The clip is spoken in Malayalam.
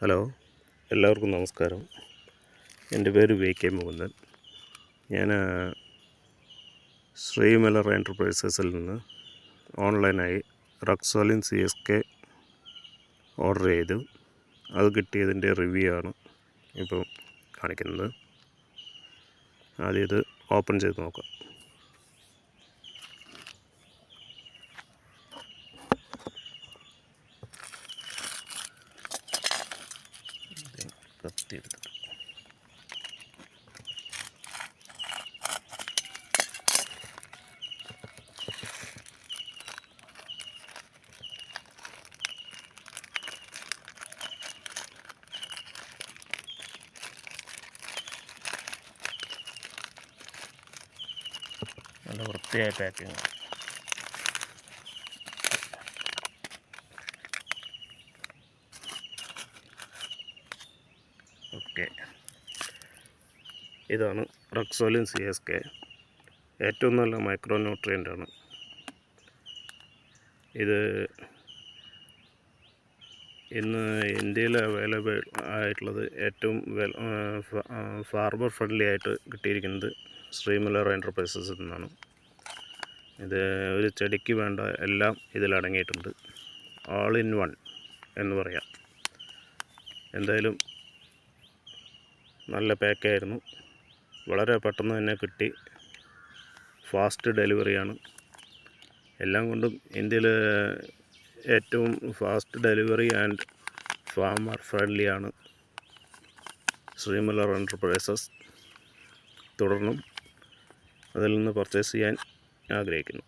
ഹലോ, എല്ലാവർക്കും നമസ്കാരം. എൻ്റെ പേര് VK മുകുന്ദൻ. ഞാൻ ശ്രീമലർ എൻ്റർപ്രൈസസിൽ നിന്ന് ഓൺലൈനായി റക്സോലിൻ CSK ഓർഡർ ചെയ്തു. അത് കിട്ടിയതിൻ്റെ റിവ്യൂ ആണ് ഇപ്പോൾ കാണിക്കുന്നത്. ആദ്യം ഇത് ഓപ്പൺ ചെയ്ത് നോക്കാം. കത്തി എടുത്തിട്ട് നല്ല വൃത്തിയായ പാക്കിങ്. ഓക്കെ, ഇതാണ് റക്സോലിൻ CSK. ഏറ്റവും നല്ല മൈക്രോ ന്യൂട്രിയൻ്റാണ് ഇത്. ഇന്ന് ഇന്ത്യയിൽ അവൈലബിൾ ആയിട്ടുള്ളത് ഏറ്റവും ഫാർമർ ഫ്രണ്ട്ലി ആയിട്ട് കിട്ടിയിരിക്കുന്നത് ശ്രീമലർ എൻ്റർപ്രൈസസിൽ നിന്നാണ്. ഇത് ഒരു ചെടിക്ക് വേണ്ട എല്ലാം ഇതിലടങ്ങിയിട്ടുണ്ട്. ഓൾ ഇൻ വൺ എന്ന് പറയാം. എന്തായാലും നല്ല പാക്കായിരുന്നു. വളരെ പെട്ടെന്ന് തന്നെ കിട്ടി. ഫാസ്റ്റ് ഡെലിവറിയാണ്. എല്ലാം കൊണ്ടും ഇന്ത്യയിൽ ഏറ്റവും ഫാസ്റ്റ് ഡെലിവറി ആൻഡ് ഫാർമർ ഫ്രണ്ട്ലിയാണ് ശ്രീമലർ എൻ്റർപ്രൈസസ്. തുടർന്നും അതിൽ നിന്ന് പർച്ചേസ് ചെയ്യാൻ ആഗ്രഹിക്കുന്നു.